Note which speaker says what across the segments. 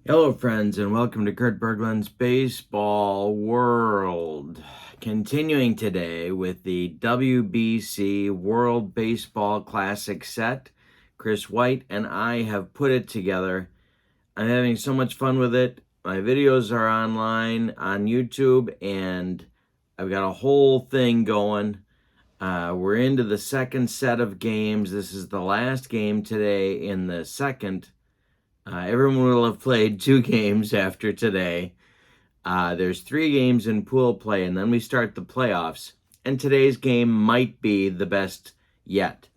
Speaker 1: Hello, friends, and welcome to Kurt Berglund's Baseball World. Continuing today with the WBC World Baseball Classic set. Chris White and I have put it together. I'm having so much fun with it. My videos are online on YouTube, and I've got a whole thing going. We're into the second set of games. This is the last game today in the second. Everyone will have played 2 games after today. There's 3 games in pool play, and then we start the playoffs. And today's game might be the best yet,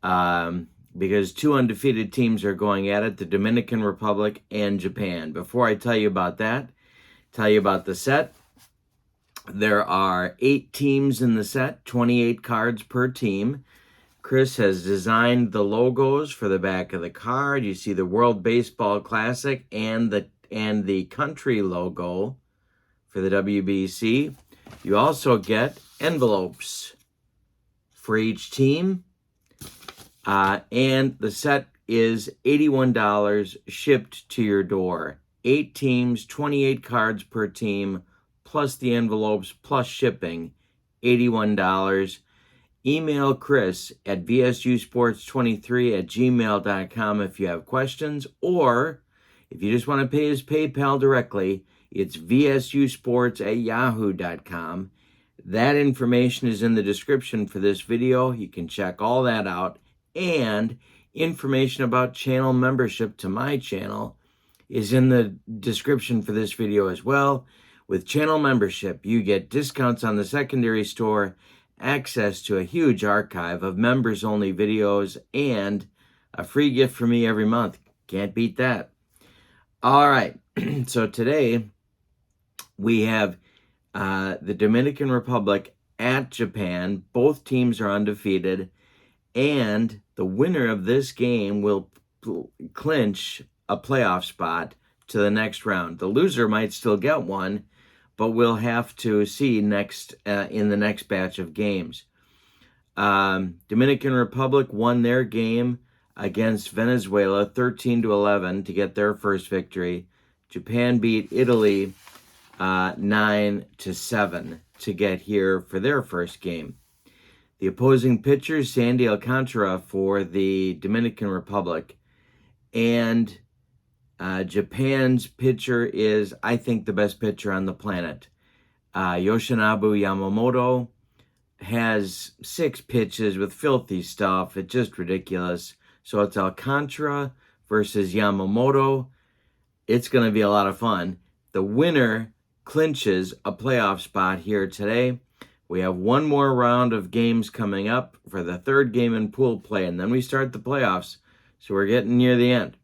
Speaker 1: because 2 undefeated teams are going at it, the Dominican Republic and Japan. Before I tell you about that, tell you about the set. There are 8 teams in the set, 28 cards per team. Chris has designed the logos for the back of the card. You see the World Baseball Classic and the country logo for the WBC. You also get envelopes for each team. And the set is $81 shipped to your door. 8 teams, 28 cards per team, plus the envelopes, plus shipping, $81. Email Chris at vsusports23@gmail.com if you have questions, or if you just want to pay his PayPal directly, it's vsusports@yahoo.com. That information is in the description for this video. You can check all that out, and information about channel membership to my channel is in the description for this video as well. With channel membership, you get discounts on the secondary store, access to a huge archive of members-only videos, and a free gift from me every month. Can't beat that. All right, so today we have the Dominican Republic at Japan. Both teams are undefeated, and the winner of this game will clinch a playoff spot to the next round. The loser might still get one, but we'll have to see next in the next batch of games. Dominican Republic won their game against Venezuela 13-11 to get their first victory. Japan beat Italy 9-7 to get here for their first game. The opposing pitcher, Sandy Alcantara for the Dominican Republic, and Japan's pitcher is, I think, the best pitcher on the planet. Yoshinobu Yamamoto has 6 pitches with filthy stuff. It's just ridiculous. So it's Alcantara versus Yamamoto. It's going to be a lot of fun. The winner clinches a playoff spot here today. We have one more round of games coming up for the 3rd game in pool play, and then we start the playoffs. So we're getting near the end.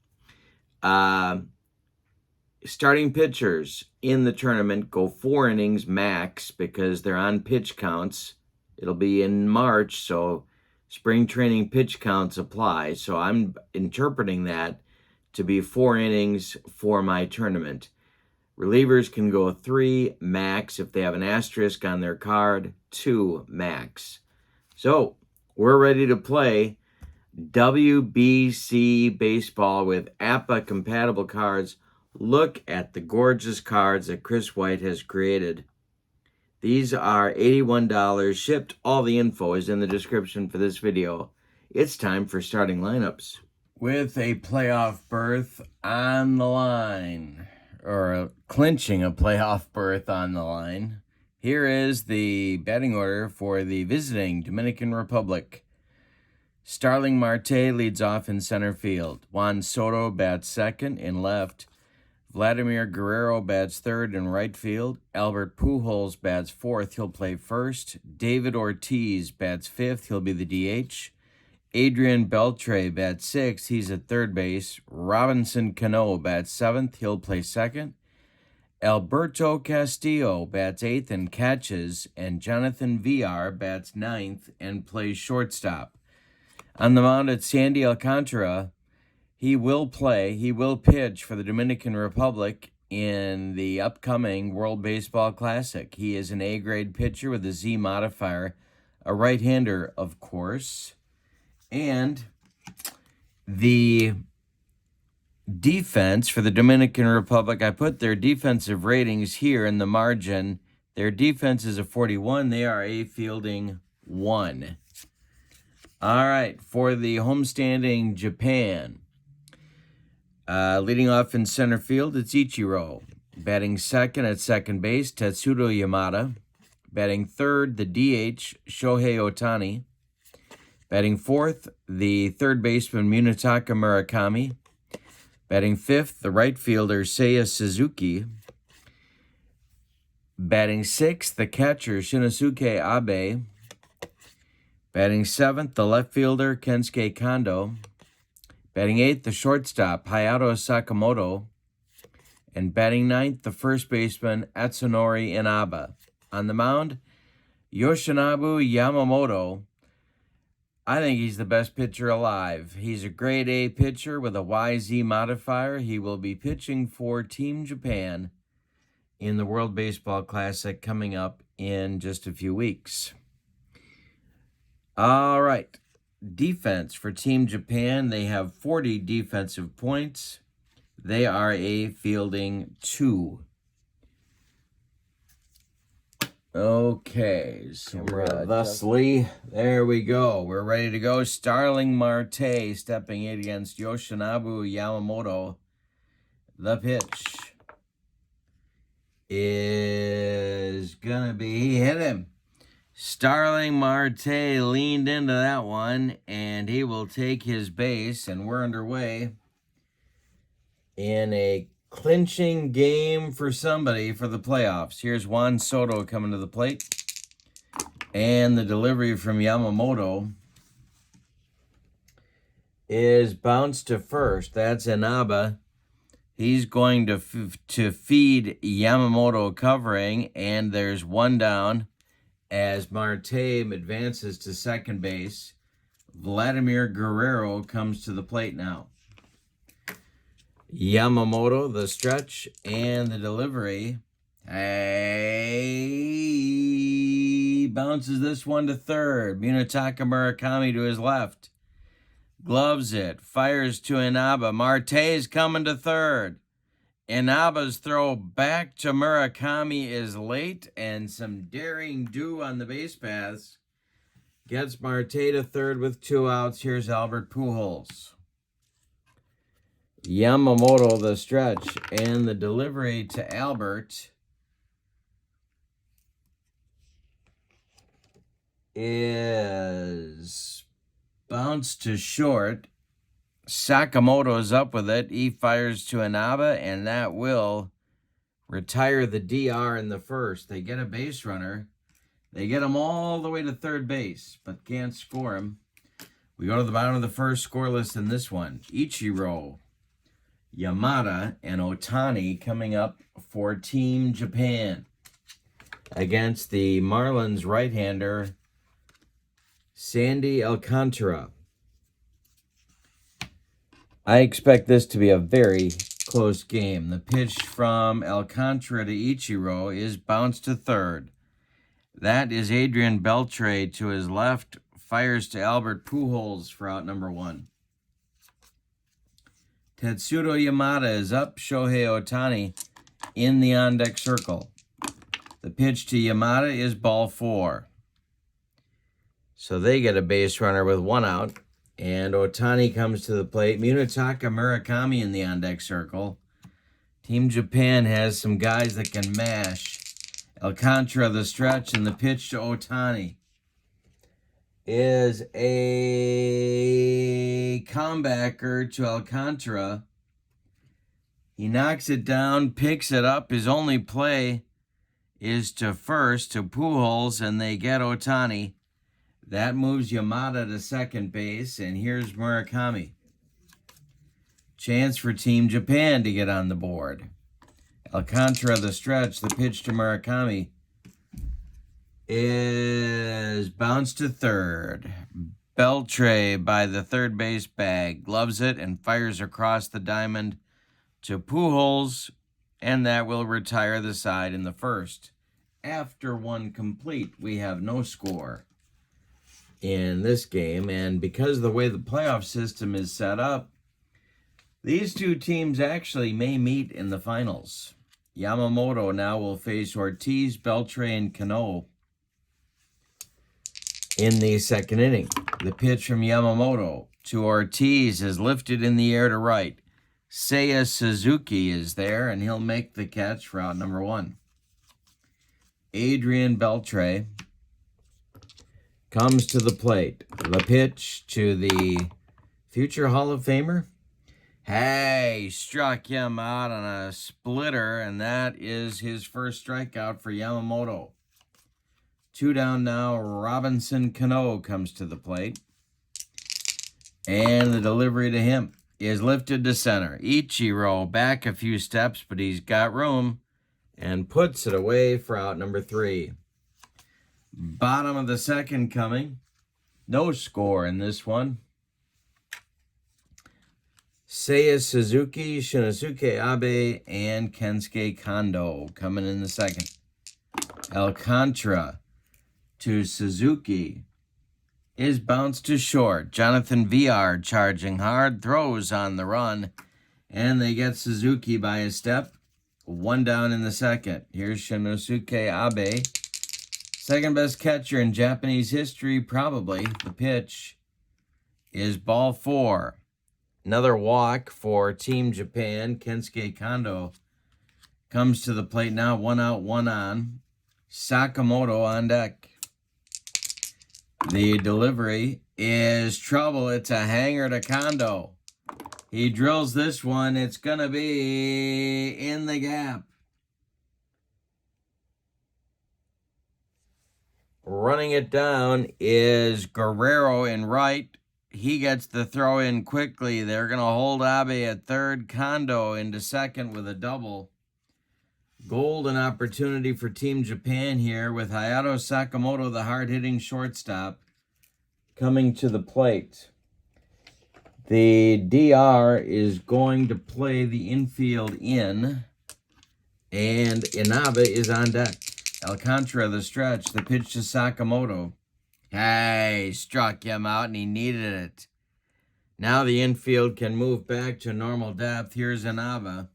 Speaker 1: Starting pitchers in the tournament go 4 innings max because they're on pitch counts. It'll be in March, so spring training pitch counts apply. So I'm interpreting that to be 4 innings for my tournament. Relievers can go 3 max if they have an asterisk on their card, 2 max. So we're ready to play WBC baseball with APA-compatible cards. Look at the gorgeous cards that Chris White has created. These are $81 shipped. All the info is in the description for this video. It's time for starting lineups. With a playoff berth on the line, or clinching a playoff berth on the line, here is the batting order for the visiting Dominican Republic. Starling Marte leads off in center field. Juan Soto bats second in left. Vladimir Guerrero bats third in right field. Albert Pujols bats fourth. He'll play first. David Ortiz bats fifth. He'll be the DH. Adrian Beltre bats sixth. He's at third base. Robinson Cano bats seventh. He'll play second. Alberto Castillo bats eighth and catches. And Jonathan Villar bats ninth and plays shortstop. On the mound at Sandy Alcantara, he will pitch for the Dominican Republic in the upcoming World Baseball Classic. He is an A-grade pitcher with a Z modifier, a right-hander, of course. And the defense for the Dominican Republic. I put their defensive ratings here in the margin. Their defense is a 41. They are a fielding 1. All right, for the homestanding Japan, leading off in center field, it's Ichiro. Batting second at second base, Tetsudo Yamada. Batting third, the DH, Shohei Ohtani. Batting fourth, the third baseman, Munetaka Murakami. Batting fifth, the right fielder, Seiya Suzuki. Batting sixth, the catcher, Shinosuke Abe. Batting seventh, the left fielder, Kensuke Kondo. Batting eighth, the shortstop, Hayato Sakamoto. And batting ninth, the first baseman, Atsunori Inaba. On the mound, Yoshinobu Yamamoto. I think he's the best pitcher alive. He's a grade A pitcher with a YZ modifier. He will be pitching for Team Japan in the World Baseball Classic coming up in just a few weeks. All right. Defense for Team Japan. They have 40 defensive points. They are a fielding 2. Okay, so thusly, there we go. We're ready to go. Starling Marte stepping in against Yoshinobu Yamamoto. The pitch is gonna be, he hit him. Starling Marte leaned into that one, and he will take his base, and we're underway in a clinching game for somebody for the playoffs. Here's Juan Soto coming to the plate, and the delivery from Yamamoto is bounced to first. That's Inaba. He's going to feed Yamamoto covering, and there's one down as Marte advances to second base. Vladimir Guerrero comes to the plate now. Yamamoto, the stretch, and the delivery. He bounces this one to third. Munetaka Murakami to his left. Gloves it. Fires to Inaba. Marte's coming to third. Inaba's throw back to Murakami is late, and some daring do on the base paths gets Marte to third with 2 outs. Here's Albert Pujols. Yamamoto, the stretch, and the delivery to Albert is bounced to short. Sakamoto's up with it. He fires to Inaba, and that will retire the DR in the first. They get a base runner. They get him all the way to third base, but can't score him. We go to the bottom of the first, scoreless in this one. Ichiro, Yamada, and Ohtani coming up for Team Japan against the Marlins right-hander, Sandy Alcantara. I expect this to be a very close game. The pitch from Alcantara to Ichiro is bounced to third. That is Adrian Beltre to his left. Fires to Albert Pujols for out number 1. Tetsudo Yamada is up. Shohei Ohtani in the on-deck circle. The pitch to Yamada is ball 4. So they get a base runner with 1 out. And Ohtani comes to the plate. Munetaka Murakami in the on-deck circle. Team Japan has some guys that can mash. Alcantara, the stretch, and the pitch to Ohtani is a comebacker to Alcantara. He knocks it down, picks it up. His only play is to first, to Pujols, and they get Ohtani. That moves Yamada to second base, and here's Murakami. Chance for Team Japan to get on the board. Alcantara, the stretch, the pitch to Murakami is bounced to third. Beltre by the third base bag, gloves it and fires across the diamond to Pujols, and that will retire the side in the first. After 1 complete, we have no score in this game, and because of the way the playoff system is set up, These two teams actually may meet in the finals. Yamamoto now will face Ortiz, Beltre, and Cano in the second inning. The pitch from Yamamoto to Ortiz is lifted in the air to right. Seiya Suzuki is there, and he'll make the catch for out number 1. Adrian Beltre comes to the plate. The pitch to the future Hall of Famer. Hey, struck him out on a splitter, and that is his first strikeout for Yamamoto. 2 down now. Robinson Cano comes to the plate. And the delivery to him is lifted to center. Ichiro back a few steps, but he's got room and puts it away for out number 3. Bottom of the second coming. No score in this one. Seiya Suzuki, Shinosuke Abe, and Kensuke Kondo coming in the second. Alcantara to Suzuki is bounced to short. Jonathan VR charging hard, throws on the run, and they get Suzuki by a step. 1 down in the second. Here's Shinosuke Abe. Second best catcher in Japanese history, probably. The pitch is ball 4. Another walk for Team Japan. Kensuke Kondo comes to the plate now. 1 out, 1 on. Sakamoto on deck. The delivery is trouble. It's a hanger to Kondo. He drills this one. It's going to be in the gap. Running it down is Guerrero in right. He gets the throw in quickly. They're going to hold Abe at third. Kondo into second with a double. Golden opportunity for Team Japan here with Hayato Sakamoto, the hard-hitting shortstop, coming to the plate. The DR is going to play the infield in, and Inaba is on deck. Alcantara the stretch, the pitch to Sakamoto. Hey, struck him out and he needed it. Now the infield can move back to normal depth. Here's Inaba.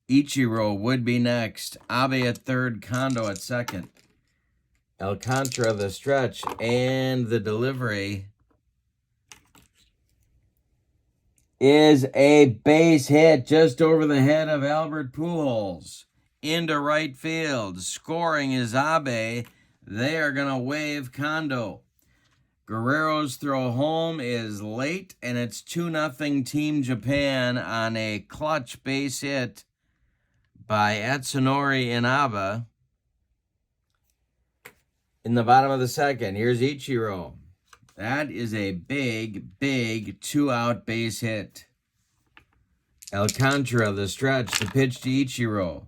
Speaker 1: Ichiro would be next. Abe at third, Kondo at second. Alcantara the stretch and the delivery is a base hit just over the head of Albert Pujols into right field. Scoring is Abe. They are going to wave Kondo. Guerrero's throw home is late, and it's 2-0 Team Japan on a clutch base hit by Atsunori Inaba. In the bottom of the second, here's Ichiro. That is a big, big 2-out base hit. Alcantara the stretch, the pitch to Ichiro.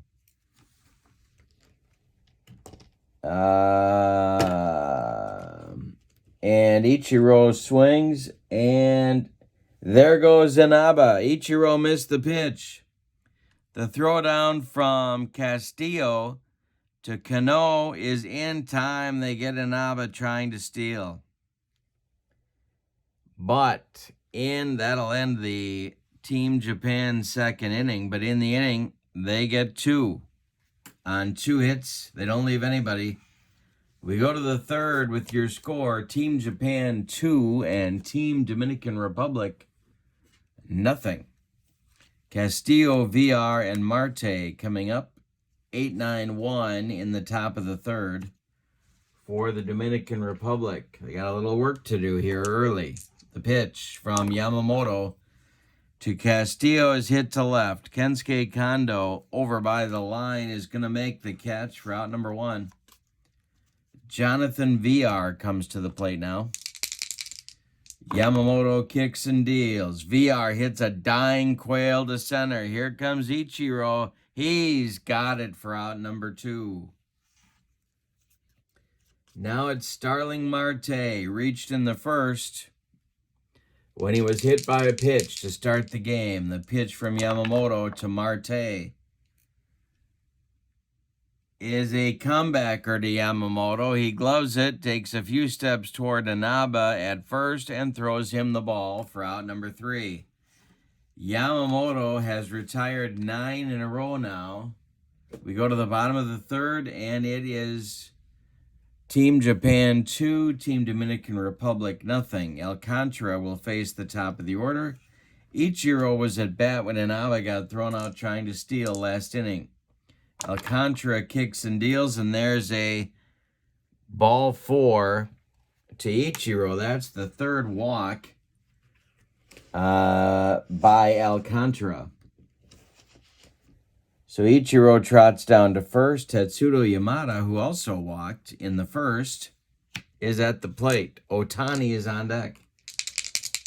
Speaker 1: And Ichiro swings, and there goes Inaba. Ichiro missed the pitch. The throwdown from Castillo to Cano is in time. They get Inaba trying to steal. But that'll end the Team Japan second inning. But in the inning, they get 2 on 2 hits. They don't leave anybody. We go to the third with your score. Team Japan 2 and Team Dominican Republic nothing. Castillo, VR, and Marte coming up. 8-9-1 in the top of the third for the Dominican Republic. They got a little work to do here early. The pitch from Yamamoto to Castillo is hit to left. Kensuke Kondo over by the line is going to make the catch for out number 1. Jonathan VR comes to the plate now. Yamamoto kicks and deals. VR hits a dying quail to center. Here comes Ichiro. He's got it for out number 2. Now it's Starling Marte. Reached in the first when he was hit by a pitch to start the game. The pitch from Yamamoto to Marte is a comebacker to Yamamoto. He gloves it, takes a few steps toward Inaba at first, and throws him the ball for out number 3. Yamamoto has retired 9 in a row now. We go to the bottom of the third, and it is Team Japan 2, Team Dominican Republic nothing. Alcantara will face the top of the order. Ichiro was at bat when Inaba got thrown out trying to steal last inning. Alcantara kicks and deals, and there's a ball 4 to Ichiro. That's the third walk by Alcantara. So Ichiro trots down to first. Tetsudo Yamada, who also walked in the first, is at the plate. Otani is on deck.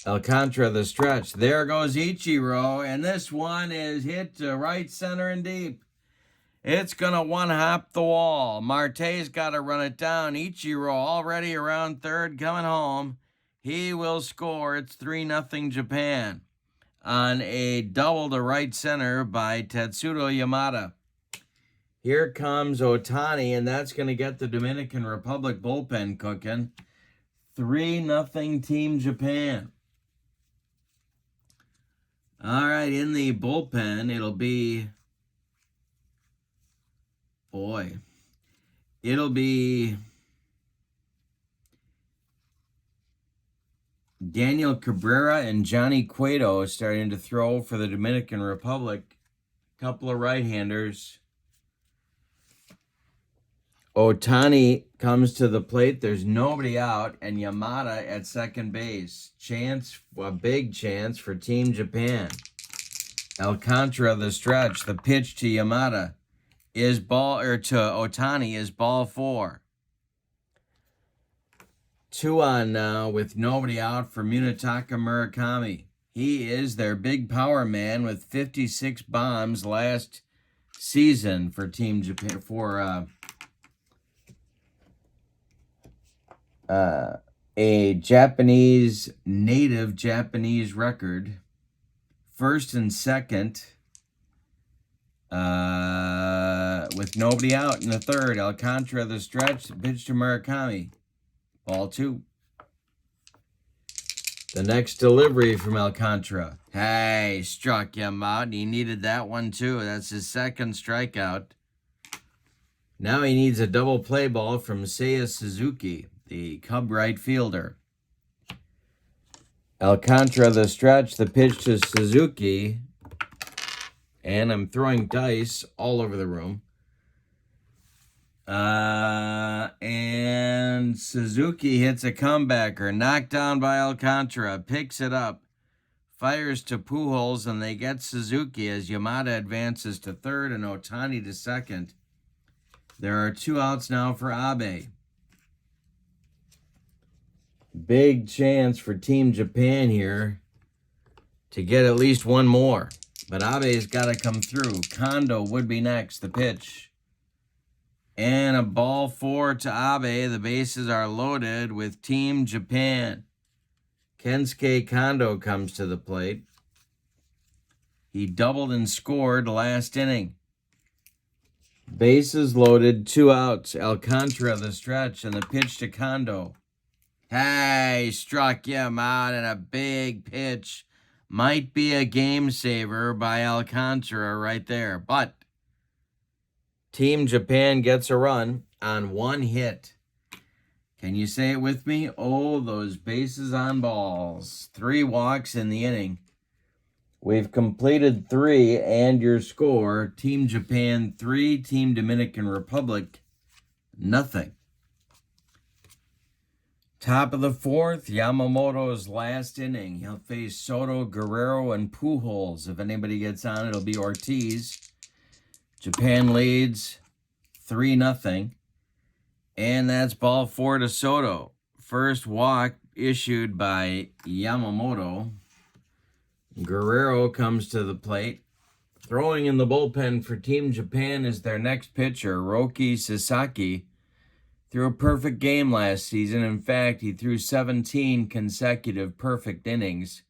Speaker 1: Alcantara the stretch. There goes Ichiro, and this one is hit to right center and deep. It's going to one-hop the wall. Marte's got to run it down. Ichiro already around third coming home. He will score. It's 3-0 Japan on a double to right center by Tetsudo Yamada. Here comes Otani, and that's going to get the Dominican Republic bullpen cooking. 3-0 Team Japan. All right, in the bullpen, it'll be Daniel Cabrera and Johnny Cueto starting to throw for the Dominican Republic. Couple of right-handers. Otani comes to the plate. There's nobody out, and Yamada at second base. A big chance for Team Japan. Alcantara the stretch. The pitch to Yamada to Otani is ball 4. 2 on now with nobody out for Munetaka Murakami. He is their big power man with 56 bombs last season for Team Japan a native Japanese record. First and second with nobody out in the third. Alcantara the stretch, pitch to Murakami. Ball 2. The next delivery from Alcantara. Hey, struck him out. He needed that one too. That's his second strikeout. Now he needs a double play ball from Seiya Suzuki, the Cub right fielder. Alcantara the stretch, the pitch to Suzuki. And I'm throwing dice all over the room. And Suzuki hits a comebacker. Knocked down by Alcantara. Picks it up. Fires to Pujols, and they get Suzuki as Yamada advances to third and Otani to second. There are 2 outs now for Abe. Big chance for Team Japan here to get at least one more. But Abe's got to come through. Kondo would be next. The pitch. And a ball 4 to Abe. The bases are loaded with Team Japan. Kensuke Kondo comes to the plate. He doubled and scored last inning. Bases loaded, 2 outs. Alcantara the stretch and the pitch to Kondo. Hey, struck him out in a big pitch. Might be a game saver by Alcantara right there. But Team Japan gets a run on 1 hit. Can you say it with me? Oh, those bases on balls. 3 walks in the inning. We've completed 3, and your score, Team Japan 3, Team Dominican Republic nothing. Top of the 4th, Yamamoto's last inning. He'll face Soto, Guerrero, and Pujols. If anybody gets on, it'll be Ortiz. Japan leads 3-0. And that's ball 4 to Soto. First walk issued by Yamamoto. Guerrero comes to the plate. Throwing in the bullpen for Team Japan is their next pitcher, Roki Sasaki. Threw a perfect game last season. In fact, he threw 17 consecutive perfect innings.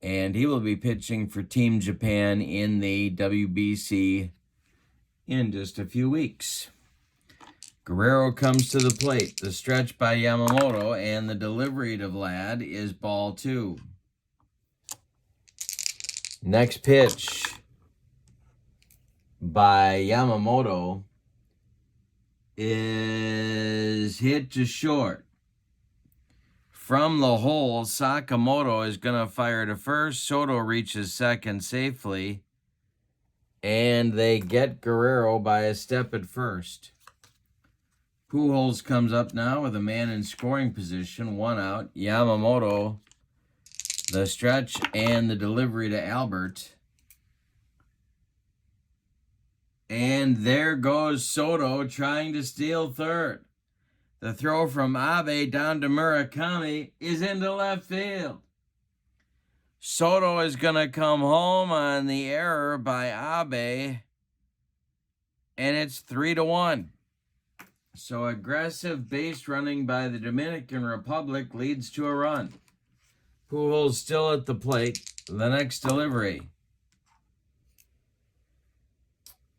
Speaker 1: And he will be pitching for Team Japan in the WBC in just a few weeks. Guerrero comes to the plate. The stretch by Yamamoto, and the delivery to Vlad is ball 2. Next pitch by Yamamoto is hit to short. From the hole, Sakamoto is going to fire to first. Soto reaches second safely, and they get Guerrero by a step at first. Pujols comes up now with a man in scoring position, 1 out. Yamamoto, the stretch and the delivery to Albert. And there goes Soto trying to steal third. The throw from Abe down to Murakami is into left field. Soto is going to come home on the error by Abe, and it's 3-1. So aggressive base running by the Dominican Republic leads to a run. Pujols still at the plate. The next delivery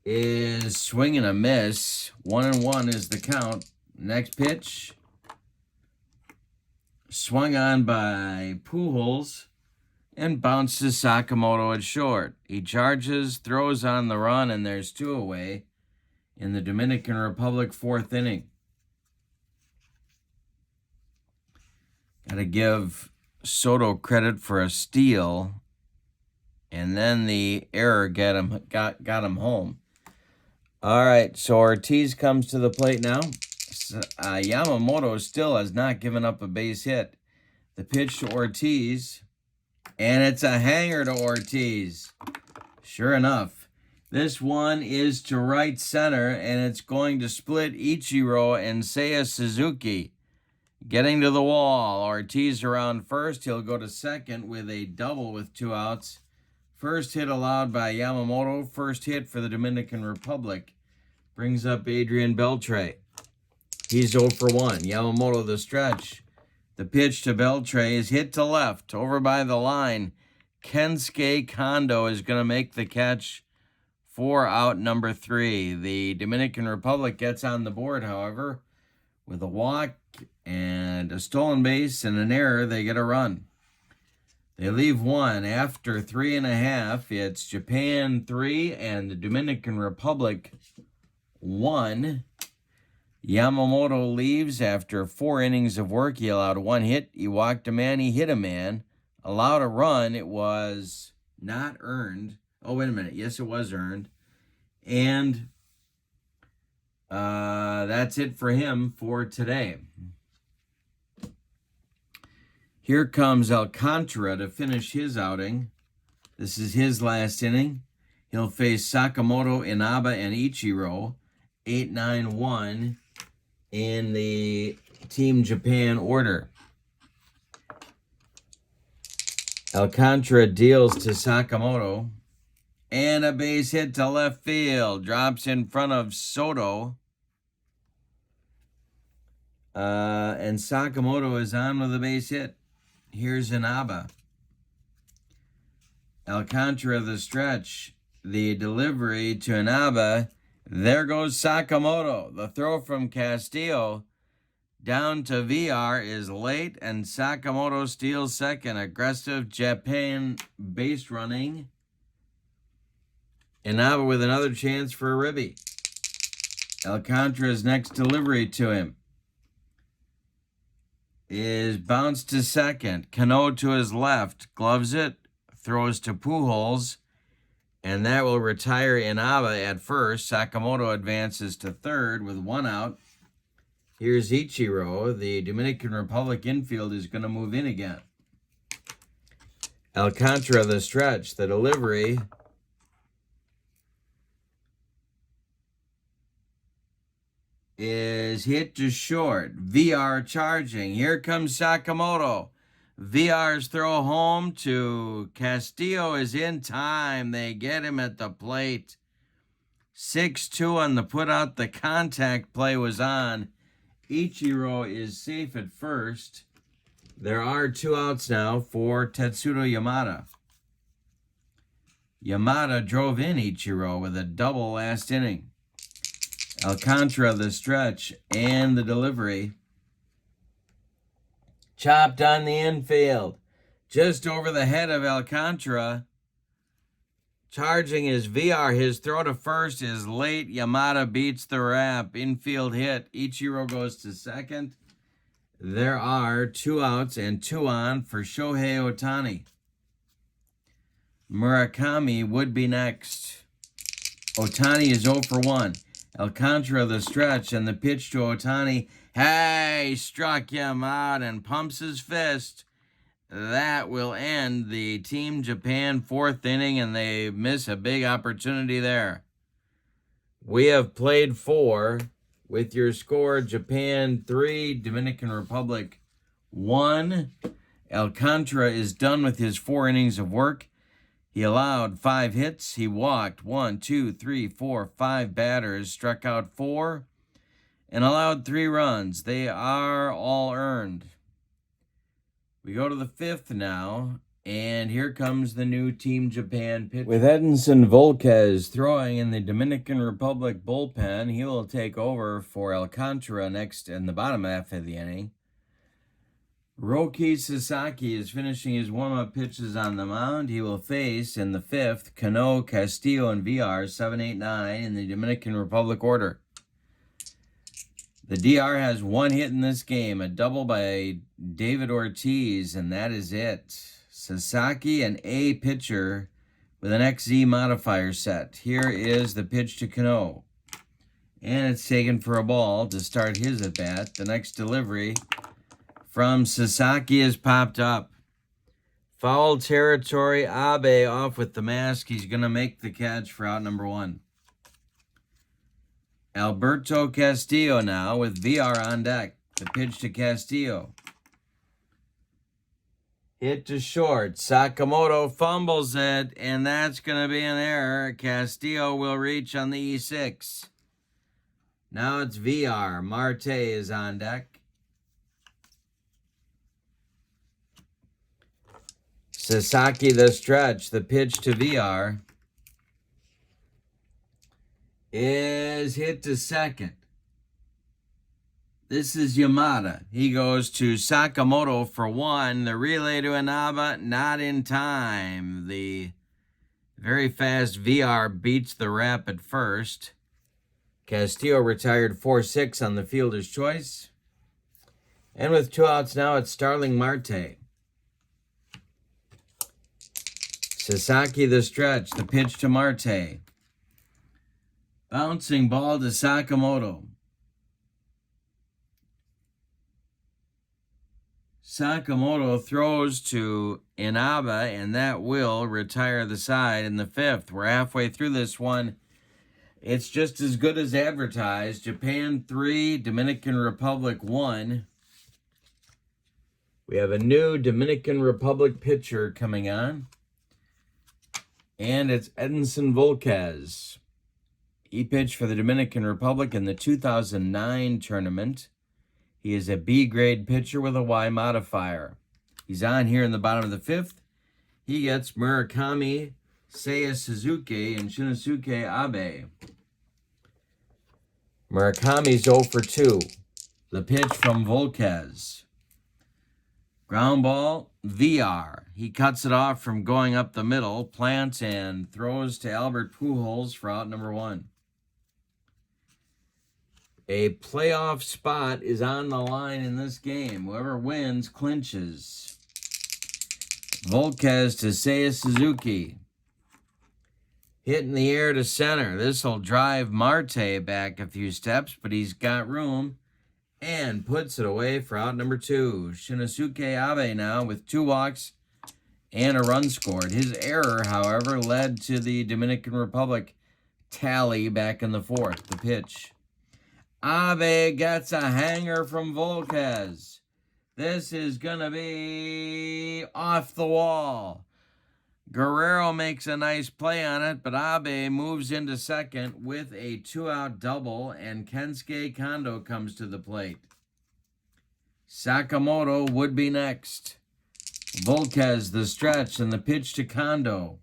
Speaker 1: is swing and a miss. 1-1 is the count. Next pitch, swung on by Pujols and bounces Sakamoto at short. He charges, throws on the run, and there's 2 away in the Dominican Republic 4th inning. Got to give Soto credit for a steal, and then the error got him home. All right, so Ortiz comes to the plate now. Yamamoto still has not given up a base hit. The pitch to Ortiz, and it's a hanger to Ortiz. Sure enough, this one is to right center, and it's going to split Ichiro and Seiya Suzuki. Getting to the wall, Ortiz around first. He'll go to second with a double with 2 outs. First hit allowed by Yamamoto. First hit for the Dominican Republic. Brings up Adrian Beltre. He's 0 for 1. Yamamoto the stretch. The pitch to Beltre is hit to left, over by the line. Kensuke Kondo is going to make the catch for out number 3. The Dominican Republic gets on the board, however, with a walk and a stolen base and an error. They get a run. They leave 1 after 3.5. It's Japan 3 and the Dominican Republic 1. Yamamoto leaves after 4 innings of work. He allowed 1 hit. He walked a man. He hit a man. Allowed a run. It was not earned. Oh, wait a minute. Yes, it was earned. And that's it for him for today. Here comes Alcantara to finish his outing. This is his last inning. He'll face Sakamoto, Inaba, and Ichiro. 8-9-1 in the Team Japan order. Alcantara deals to Sakamoto. And a base hit to left field. Drops in front of Soto. And Sakamoto is on with a base hit. Here's Inaba. Alcantara the stretch. The delivery to Inaba. There goes Sakamoto. The throw from Castillo down to VR is late, and Sakamoto steals second. Aggressive Japan base running. Inaba with another chance for a ribby. Alcantara's next delivery to him is bounced to second. Cano to his left, gloves it, throws to Pujols, and that will retire Inaba at first. Sakamoto advances to third with 1 out. Here's Ichiro. The Dominican Republic infield is going to move in again. Alcantara the stretch. The delivery is hit to short. VR charging. Here comes Sakamoto. VR's throw home to Castillo is in time. They get him at the plate. 6-2 on the putout. The contact play was on. Ichiro is safe at first. There are 2 outs now for Tetsuto Yamada. Yamada drove in Ichiro with a double last inning. Alcantara, the stretch, and the delivery. Chopped on the infield. Just over the head of Alcantara. Charging his VR. His throw to first is late. Yamada beats the wrap. Infield hit. Ichiro goes to second. There are 2 outs and 2 on for Shohei Ohtani. Murakami would be next. Ohtani is 0 for 1. Alcantara the stretch and the pitch to Ohtani. Hey, struck him out and pumps his fist. That will end the Team Japan 4th inning, and they miss a big opportunity there. We have played 4 with your score: Japan 3, Dominican Republic 1. Alcantara is done with his 4 innings of work. He allowed 5 hits. He walked 1, 2, 3, 4, 5 batters, struck out 4, and allowed 3 runs. They are all earned. We go to the 5th now, and here comes the new Team Japan pitcher. With Edinson Volquez throwing in the Dominican Republic bullpen, he will take over for Alcantara next in the bottom half of the inning. Roki Sasaki is finishing his warm-up pitches on the mound. He will face, in the 5th, Cano, Castillo, and VR, 7, 8, 9 in the Dominican Republic order. The DR has 1 hit in this game, a double by David Ortiz, and that is it. Sasaki, an A pitcher with an XZ modifier set. Here is the pitch to Cano. And it's taken for a ball to start his at-bat. The next delivery from Sasaki is popped up. Foul territory, Abe off with the mask. He's going to make the catch for out number 1. Alberto Castillo now with VR on deck. The pitch to Castillo. Hit to short. Sakamoto fumbles it, and that's going to be an error. Castillo will reach on the E6. Now it's VR. Marte is on deck. Sasaki the stretch. The pitch to VR is hit to second. This is Yamada. He goes to Sakamoto for 1. The relay to Inaba, not in time. The very fast VR beats the wrap at first. Castillo retired 4-6 on the fielder's choice. And with 2 outs now, it's Starling Marte. Sasaki the stretch. The pitch to Marte. Bouncing ball to Sakamoto. Sakamoto throws to Inaba, and that will retire the side in the 5th. We're halfway through this one. It's just as good as advertised. Japan 3, Dominican Republic 1. We have a new Dominican Republic pitcher coming on, and it's Edinson Volquez. He pitched for the Dominican Republic in the 2009 tournament. He is a B-grade pitcher with a Y modifier. He's on here in the bottom of the 5th. He gets Murakami, Seiya Suzuki, and Shinosuke Abe. Murakami's 0 for 2. The pitch from Volquez. Ground ball, VR. He cuts it off from going up the middle, plants, and throws to Albert Pujols for out number 1. A playoff spot is on the line in this game. Whoever wins clinches. Volquez to Seiya Suzuki. Hit in the air to center. This will drive Marte back a few steps, but he's got room and puts it away for out number 2. Shinosuke Abe now with 2 walks and a run scored. His error, however, led to the Dominican Republic tally back in the 4th. The pitch. Abe gets a hanger from Volquez. This is going to be off the wall. Guerrero makes a nice play on it, but Abe moves into second with a 2-out double, and Kensuke Kondo comes to the plate. Sakamoto would be next. Volquez the stretch and the pitch to Kondo.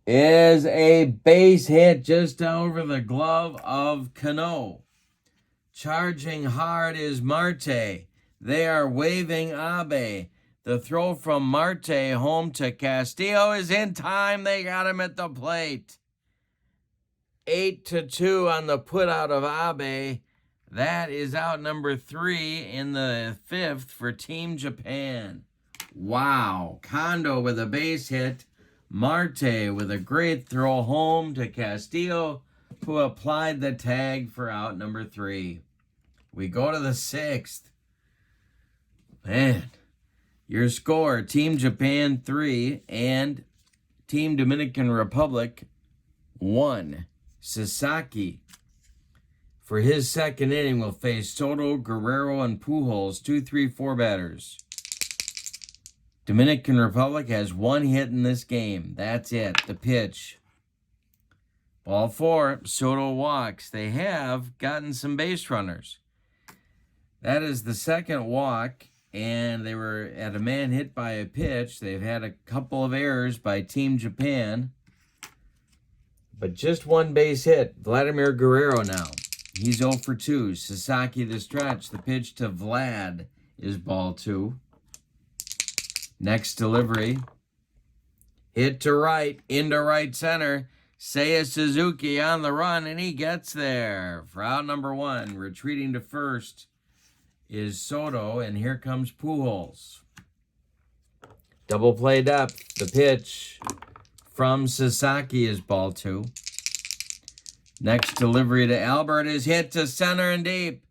Speaker 1: is a base hit just over the glove of Cano. Charging hard is Marte. They are waving Abe. The throw from Marte home to Castillo is in time. They got him at the plate. 8-2 on the putout of Abe. That is out number 3 in the 5th for Team Japan. Wow. Kondo with a base hit. Marte with a great throw home to Castillo, who applied the tag for out number 3. We go to the 6th. Man, your score, Team Japan 3 and Team Dominican Republic 1. Sasaki, for his second inning, will face Soto, Guerrero, and Pujols, 2-3-4 batters. Dominican Republic has 1 hit in this game. That's it. The pitch. Ball 4, Soto walks. They have gotten some base runners. That is the second walk, and they were at a man hit by a pitch. They've had a couple of errors by Team Japan, but just 1 base hit. Vladimir Guerrero now. He's 0 for 2. Sasaki the stretch. The pitch to Vlad is ball 2. Next delivery. Hit to right, into right center. Seiya Suzuki on the run, and he gets there for out number 1. Retreating to first is Soto, and here comes Pujols. Double play depth. The pitch from Sasaki is ball 2. Next delivery to Albert is hit to center and deep.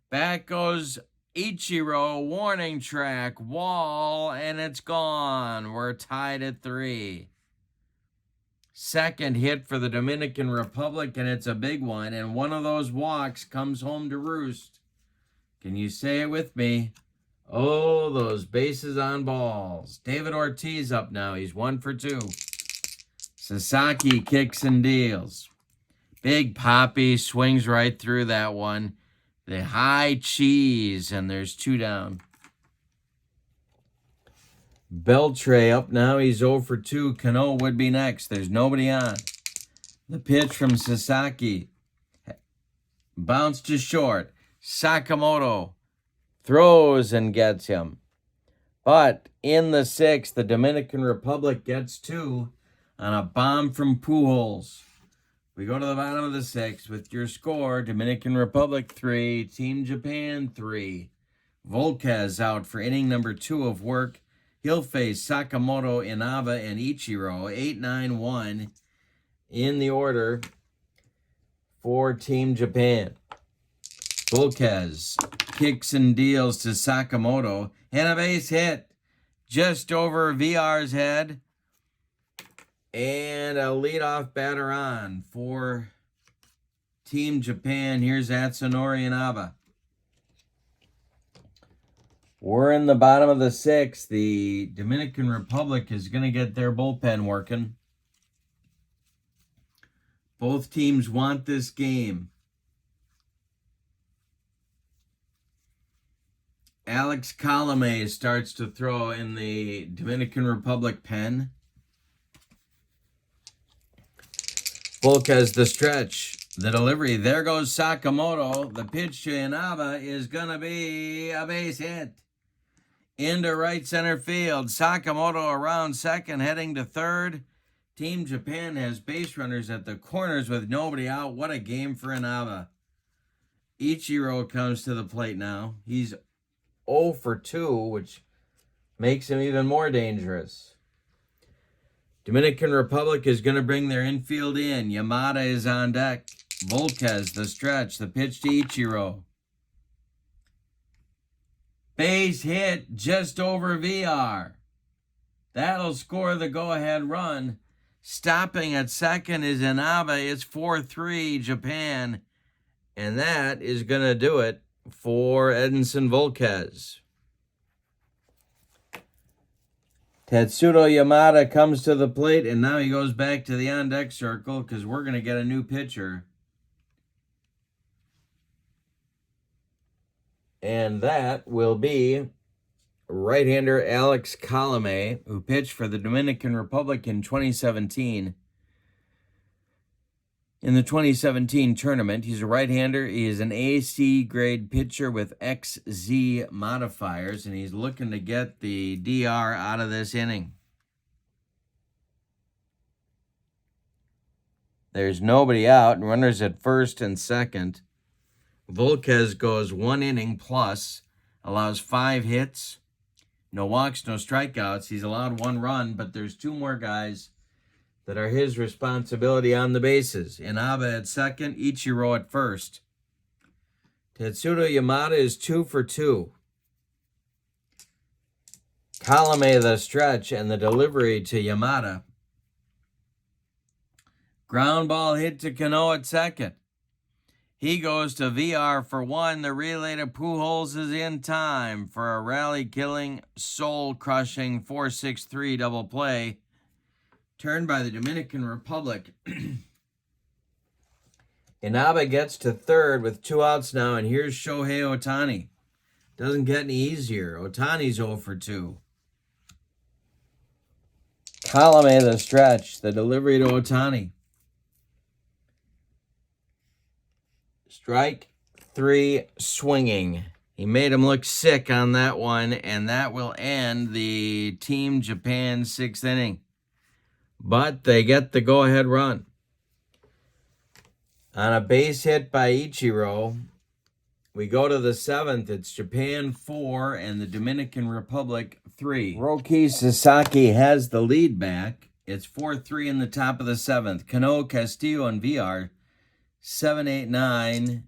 Speaker 1: Back goes Ichiro, warning track, wall, and it's gone. We're tied at 3. Second hit for the Dominican Republic, and it's a big one, and one of those walks comes home to roost. Can you say it with me? Oh, those bases on balls. David Ortiz up now. He's 1 for 2. Sasaki kicks and deals. Big Poppy swings right through that one. The high cheese, and there's 2 down. Beltre up now. He's 0 for 2. Cano would be next. There's nobody on. The pitch from Sasaki. Bounced to short. Sakamoto throws and gets him. But in the 6th, the Dominican Republic gets 2 on a bomb from Pujols. We go to the bottom of the 6th with your score, Dominican Republic 3, Team Japan 3. Volquez out for inning number 2 of work. He'll face Sakamoto, Inaba, and Ichiro, 8-9-1 in the order for Team Japan. Volquez kicks and deals to Sakamoto, and a base hit just over VR's head. And a leadoff batter on for Team Japan. Here's Atsunori Inaba. We're in the bottom of the 6th. The Dominican Republic is going to get their bullpen working. Both teams want this game. Alex Colome starts to throw in the Dominican Republic pen. Volquez the stretch. The delivery. There goes Sakamoto. The pitch to Inaba is going to be a base hit. Into right center field. Sakamoto around second, heading to third. Team Japan has base runners at the corners with nobody out. What a game for Inaba. Ichiro comes to the plate now. He's 0 for 2, which makes him even more dangerous. Dominican Republic is going to bring their infield in. Yamada is on deck. Volquez, the stretch. The pitch to Ichiro. Base hit just over VR. That'll score the go-ahead run. Stopping at second is Inaba. It's 4-3 Japan. And that is going to do it for Edinson Volquez. Tetsudo Yamada comes to the plate, and now he goes back to the on-deck circle because we're going to get a new pitcher. And that will be right-hander Alex Colome, who pitched for the Dominican Republic in 2017. in the 2017 tournament. He's a right-hander. He is an AC grade pitcher with XZ modifiers, and he's looking to get the DR out of this inning. There's nobody out, and runners at first and second. Volquez goes 1 inning plus, allows 5 hits, no walks, no strikeouts. He's allowed 1 run, but there's 2 more guys that are his responsibility on the bases. Inaba at second, Ichiro at first. Tetsudo Yamada is 2 for 2. Colome the stretch and the delivery to Yamada. Ground ball hit to Cano at second. He goes to VR for 1. The relay to Pujols is in time for a rally-killing, soul-crushing 4-6-3 double play. Turned by the Dominican Republic. Inaba gets to third with 2 outs now, and here's Shohei Ohtani. Doesn't get any easier. Ohtani's 0 for 2. Colome the stretch, the delivery to Ohtani. Strike 3 swinging. He made him look sick on that one, and that will end the Team Japan 6th inning. But they get the go-ahead run. On a base hit by Ichiro, we go to the 7th. It's Japan 4 and the Dominican Republic 3. Roki Sasaki has the lead back. It's 4-3 in the top of the 7th. Cano, Castillo, and VR 7, 8, 9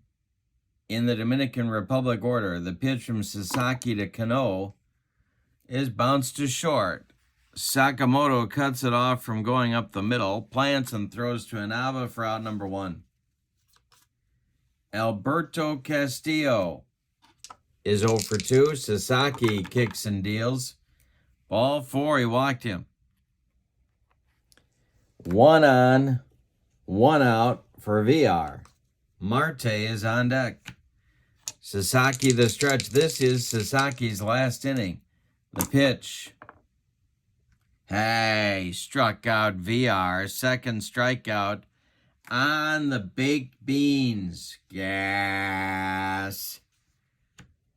Speaker 1: in the Dominican Republic order. The pitch from Sasaki to Cano is bounced to short. Sakamoto cuts it off from going up the middle, plants and throws to Inaba for out number 1. Alberto Castillo is 0 for 2. Sasaki kicks and deals. Ball 4, he walked him. 1 on, 1 out for VR. Marte is on deck. Sasaki the stretch. This is Sasaki's last inning. The pitch. Hey, struck out VR. Second strikeout on the baked beans. Gas.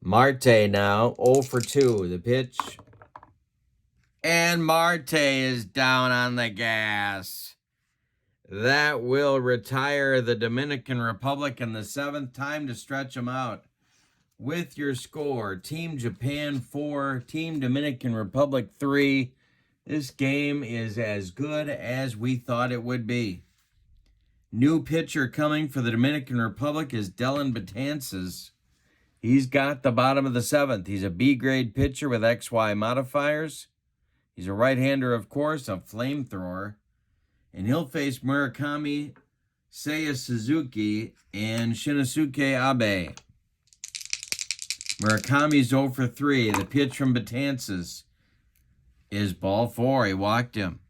Speaker 1: Marte now 0 for 2. The pitch. And Marte is down on the gas. That will retire the Dominican Republic in the 7th. Time to stretch them out. With your score, Team Japan 4, Team Dominican Republic 3. This game is as good as we thought it would be. New pitcher coming for the Dominican Republic is Dellin Betances. He's got the bottom of the 7th. He's a B-grade pitcher with XY modifiers. He's a right-hander, of course, a flamethrower. And he'll face Murakami, Seiya Suzuki, and Shinosuke Abe. Murakami's 0 for 3. The pitch from Betances is ball 4. He walked him.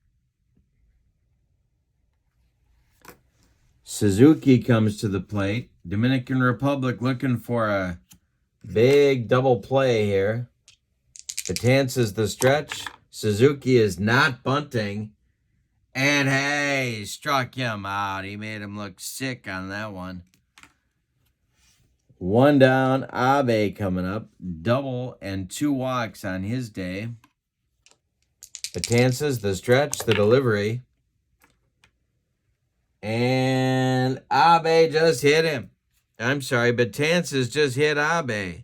Speaker 1: Suzuki comes to the plate. Dominican Republic looking for a big double play here. Betances the stretch. Suzuki is not bunting. And hey, struck him out. He made him look sick on that one. 1 down. Abe coming up. Double and 2 walks on his day. Betances the stretch, the delivery. And Abe just hit him. I'm sorry, Betances just hit Abe.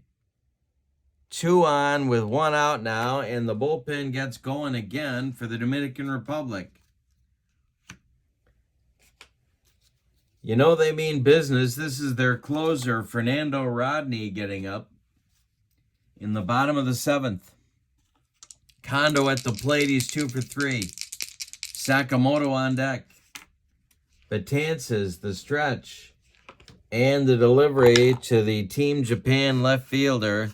Speaker 1: 2 on with 1 out now, and the bullpen gets going again for the Dominican Republic. You know they mean business. This is their closer, Fernando Rodney, getting up in the bottom of the 7th. Kondo at the plate. He's 2 for 3. Sakamoto on deck. Betances, the stretch, and the delivery to the Team Japan left fielder.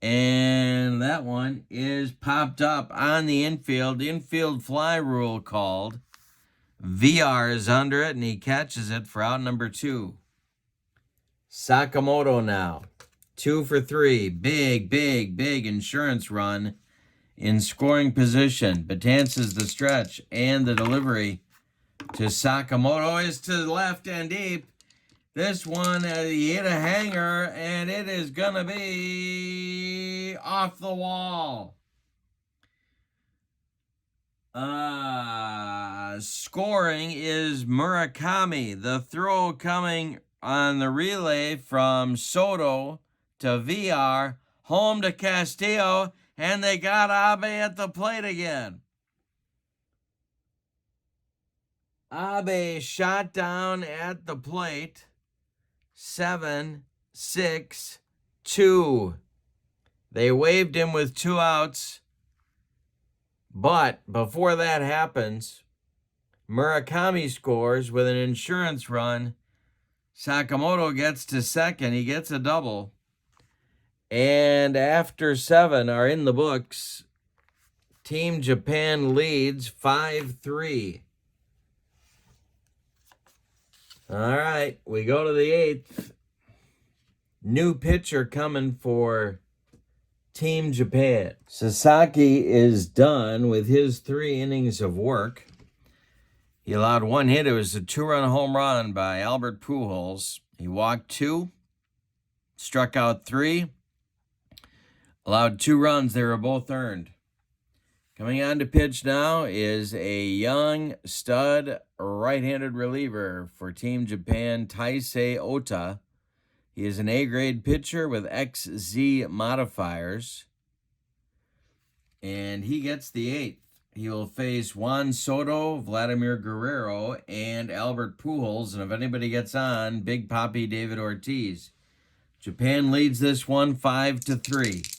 Speaker 1: And that one is popped up on the infield. Infield fly rule called. VR is under it, and he catches it for out number 2. Sakamoto now. 2 for 3. Big, big, big insurance run in scoring position. Betances the stretch and the delivery to Sakamoto is to the left and deep. This one, he hit a hanger, and it is going to be off the wall. Scoring is Murakami. The throw coming on the relay from Soto to VR, home to Castillo, and they got Abe at the plate again. Abe shot down at the plate. 7-6-2. They waved him with 2 outs. But before that happens, Murakami scores with an insurance run. Sakamoto gets to second. He gets a double. And after 7 are in the books, Team Japan leads 5-3. All right, we go to the 8th. New pitcher coming for Team Japan. Sasaki is done with his 3 innings of work. He allowed 1 hit. It was a 2-run home run by Albert Pujols. He walked 2, struck out 3, allowed 2 runs. They were both earned. Coming on to pitch now is a young stud right-handed reliever for Team Japan, Taisei Ota. He is an A-grade pitcher with XZ modifiers. And he gets the 8th. He will face Juan Soto, Vladimir Guerrero, and Albert Pujols. And if anybody gets on, Big Papi David Ortiz. Japan leads this one 5-3.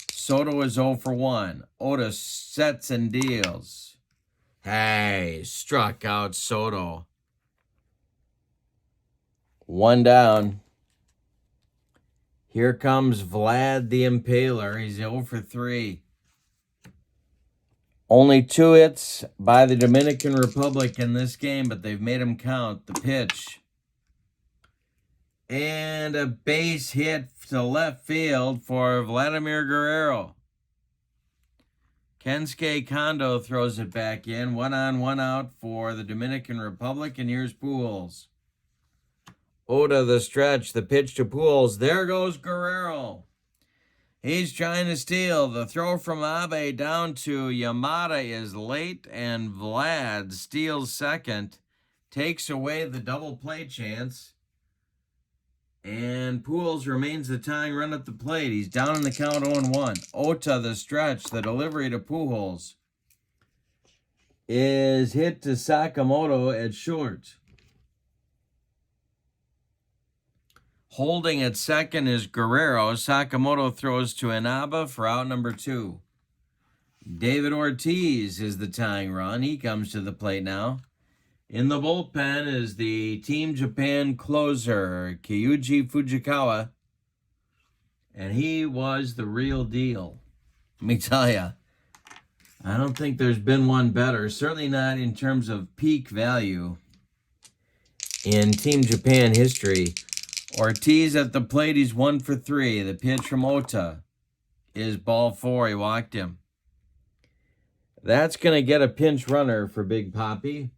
Speaker 1: Soto is 0 for 1. Ota sets and deals. Hey, struck out Soto. 1 down. Here comes Vlad the Impaler. He's 0 for 3. Only 2 hits by the Dominican Republic in this game, but they've made them count. The pitch. And a base hit to left field for Vladimir Guerrero. Kensuke Kondo throws it back in. 1 on, 1 out for the Dominican Republic. And here's Pujols. Ota the stretch. The pitch to Pujols. There goes Guerrero. He's trying to steal. The throw from Abe down to Yamada is late. And Vlad steals second. Takes away the double play chance. And Pujols remains the tying run at the plate. He's down in the count 0-1. Ota the stretch. The delivery to Pujols is hit to Sakamoto at short. Holding at second is Guerrero. Sakamoto throws to Inaba for out number 2. David Ortiz is the tying run. He comes to the plate now. In the bullpen is the Team Japan closer, Kyuji Fujikawa. And he was the real deal. Let me tell you, I don't think there's been one better. Certainly not in terms of peak value in Team Japan history. Ortiz at the plate, he's 1 for 3. The pitch from Ota is ball 4. He walked him. That's going to get a pinch runner for Big Papi.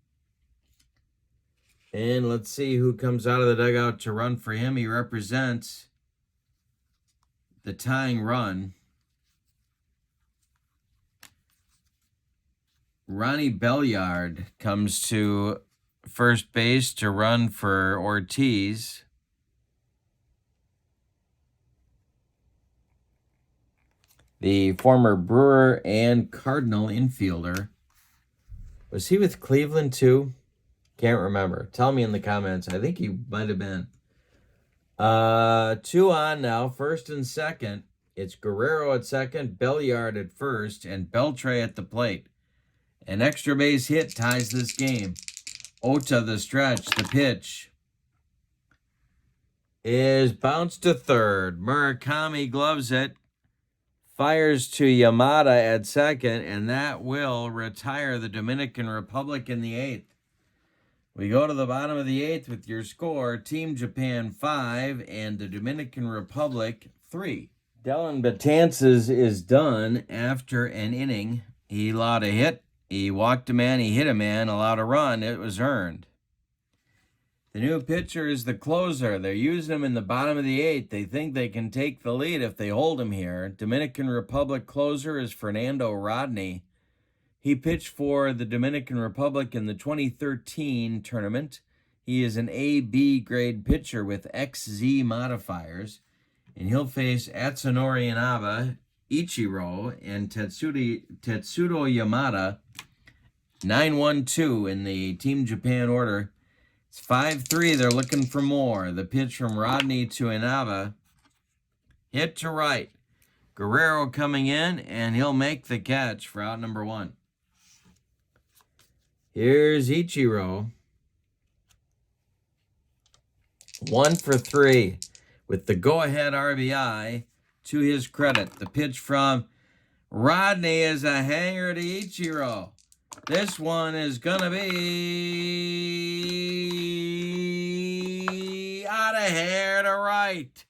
Speaker 1: And let's see who comes out of the dugout to run for him. He represents the tying run. Ronnie Belliard comes to first base to run for Ortiz. The former Brewer and Cardinal infielder. Was he with Cleveland too? Can't remember. Tell me in the comments. I think he might have been. 2 on now. First and second. It's Guerrero at second, Belliard at first, and Beltre at the plate. An extra base hit ties this game. Ota the stretch. The pitch is bounced to third. Murakami gloves it. Fires to Yamada at second, and that will retire the Dominican Republic in the 8th. We go to the bottom of the 8th with your score. Team Japan 5 and the Dominican Republic 3. Dellin Betances is done after an inning. He allowed a hit, He walked a man, he hit a man, allowed a run. It was earned. The new pitcher is the closer. They're using him in the bottom of the 8th. They think they can take the lead if they hold him here. Dominican Republic closer is Fernando Rodney. He pitched for the Dominican Republic in the 2013 tournament. He is an A-B grade pitcher with XZ modifiers, and he'll face Atsunori Inaba, Ichiro, and Tetsudo Yamada, 9-1-2 in the Team Japan order. It's 5-3. They're looking for more. The pitch from Rodney to Inaba. Hit to right. Guerrero coming in, and he'll make the catch for out number 1. Here's Ichiro. 1 for 3 with the go-ahead RBI to his credit. The pitch from Rodney is a hanger to Ichiro. This one is going to be out of here to right.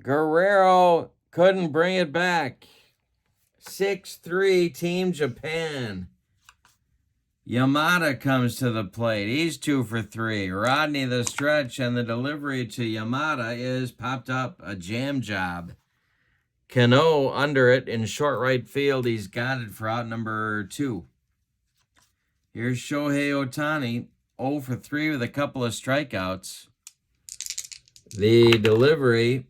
Speaker 1: Guerrero couldn't bring it back. 6-3 Team Japan. Yamada comes to the plate. He's 2 for 3. Rodney the stretch, and the delivery to Yamada is popped up. A jam job. Cano under it in short right field. He's got it for out number 2. Here's Shohei Ohtani, 0 for 3 with a couple of strikeouts. The delivery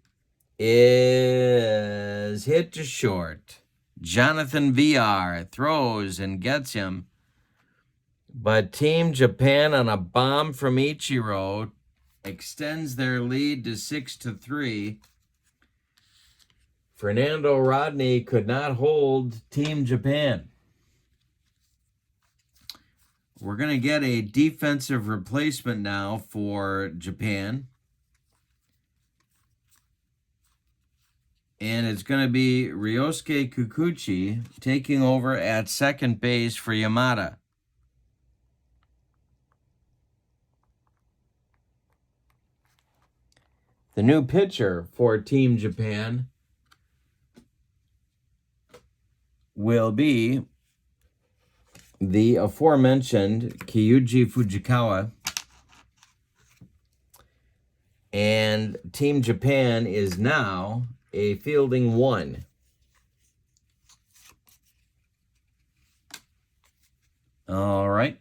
Speaker 1: is hit to short. Jonathan VR throws and gets him. But Team Japan, on a bomb from Ichiro, extends their lead to 6-3. Fernando Rodney could not hold Team Japan. We're going to get a defensive replacement now for Japan. And it's going to be Ryosuke Kikuchi taking over at second base for Yamada. The new pitcher for Team Japan will be the aforementioned Kyuji Fujikawa. And Team Japan is now a fielding 1. All right.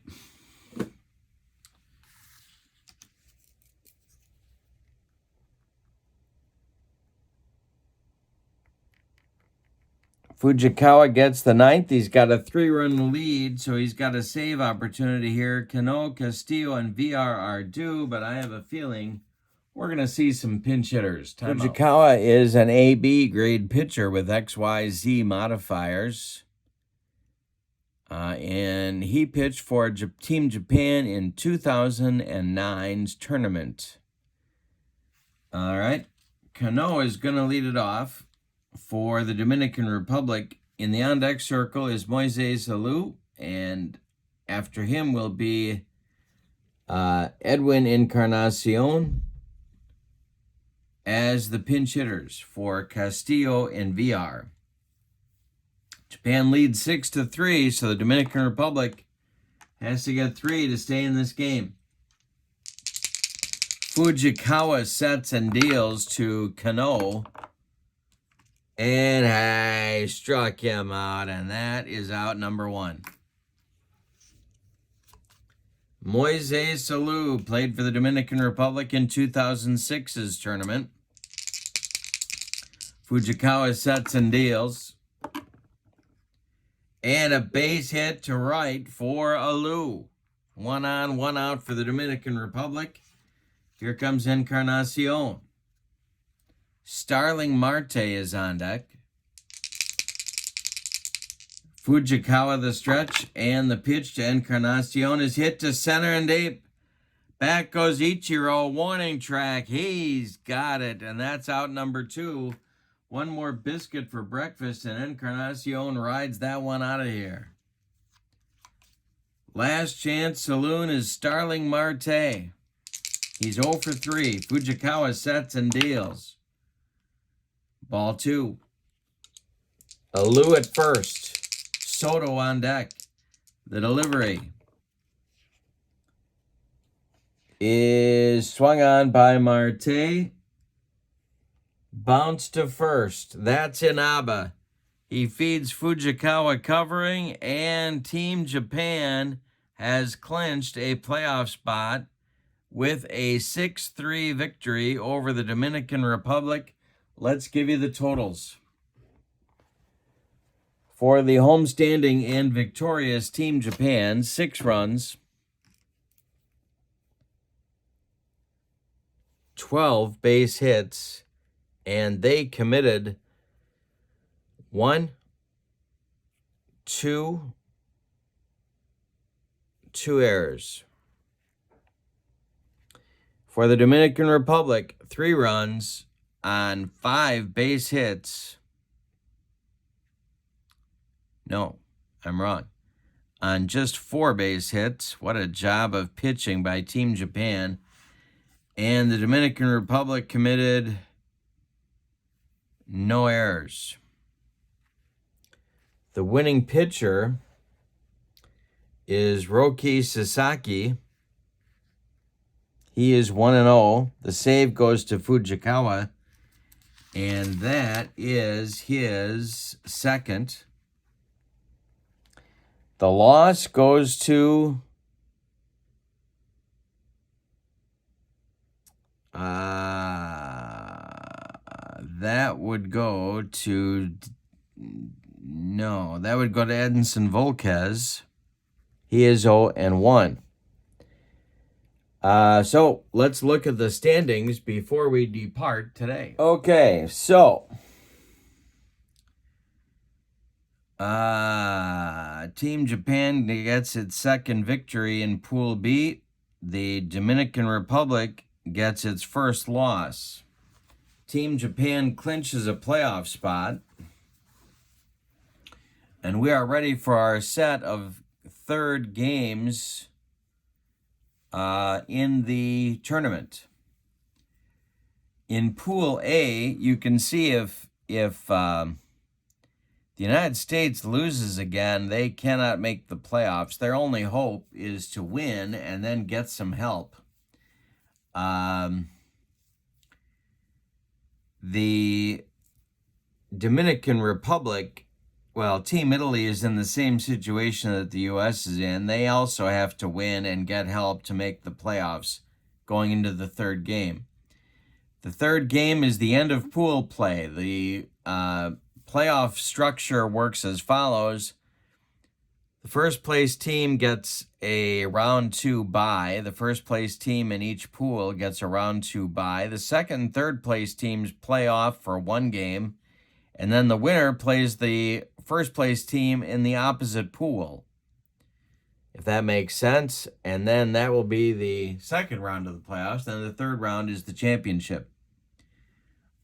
Speaker 1: Fujikawa gets the 9th. He's got a 3-run lead, so he's got a save opportunity here. Cano, Castillo, and VR are due, but I have a feeling we're going to see some pinch hitters. Fujikawa is an AB grade pitcher with XYZ modifiers. And he pitched for Team Japan in 2009's tournament. All right. Cano is going to lead it off. For the Dominican Republic, in the on-deck circle is Moises Alou, and after him will be Edwin Encarnacion as the pinch hitters for Castillo and VR. Japan leads 6-3, so the Dominican Republic has to get 3 to stay in this game. Fujikawa sets and deals to Cano. And I struck him out, and that is out number 1. Moises Alou played for the Dominican Republic in 2006's tournament. Fujikawa sets and deals. And a base hit to right for Alou. 1 on, 1 out for the Dominican Republic. Here comes Encarnacion. Starling Marte is on deck. Fujikawa the stretch, and the pitch to Encarnacion is hit to center and deep. Back goes Ichiro, warning track. He's got it, and that's out number 2. One more biscuit for breakfast, and Encarnacion rides that one out of here. Last chance saloon is Starling Marte. He's 0 for 3. Fujikawa sets and deals. Ball 2. Alou at first. Soto on deck. The delivery is swung on by Marte. Bounce to first. That's Inaba. He feeds Fujikawa covering, and Team Japan has clinched a playoff spot with a 6-3 victory over the Dominican Republic. Let's give you the totals. For the homestanding and victorious Team Japan, 6 runs, 12 base hits, and they committed 2 errors. For the Dominican Republic, 3 runs on 5 base hits. No, I'm wrong. On just 4 base hits. What a job of pitching by Team Japan. And the Dominican Republic committed no errors. The winning pitcher is Roki Sasaki. He is 1-0. The save goes to Fujikawa, and that is his second. The loss goes to that would go to Edinson Volquez. He is 0-1. So let's look at the standings before we depart today. Okay, so Team Japan gets its second victory in Pool B. The Dominican Republic gets its first loss. Team Japan clinches a playoff spot. And we are ready for our set of third games in the tournament. In Pool A, you can see if the United States loses again, they cannot make the playoffs. Their only hope is to win and then get some help. The Dominican Republic, well, Team Italy is in the same situation that the U.S. is in. They also have to win and get help to make the playoffs going into the third game. The third game is the end of pool play. The playoff structure works as follows. The first place team gets a round 2 bye. The first place team in each pool gets a round 2 bye. The second and third place teams play off for 1 game. And then the winner plays the first place team in the opposite pool, if that makes sense. And then that will be the second round of the playoffs. Then the third round is the championship.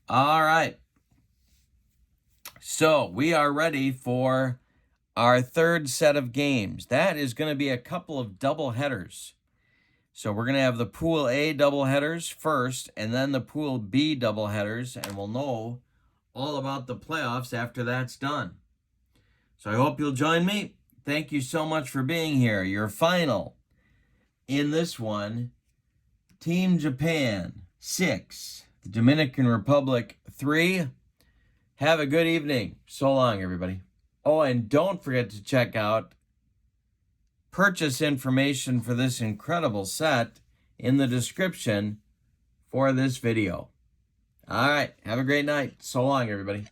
Speaker 1: All right. So we are ready for our third set of games. That is going to be a couple of double headers. So we're going to have the Pool A double headers first, and then the Pool B double headers, and we'll know all about the playoffs after that's done. So I hope you'll join me. Thank you so much for being here. Your final in this one, Team Japan 6, the Dominican Republic 3. Have a good evening. So long, everybody. Oh, and don't forget to check out purchase information for this incredible set in the description for this video. All right. Have a great night. So long, everybody.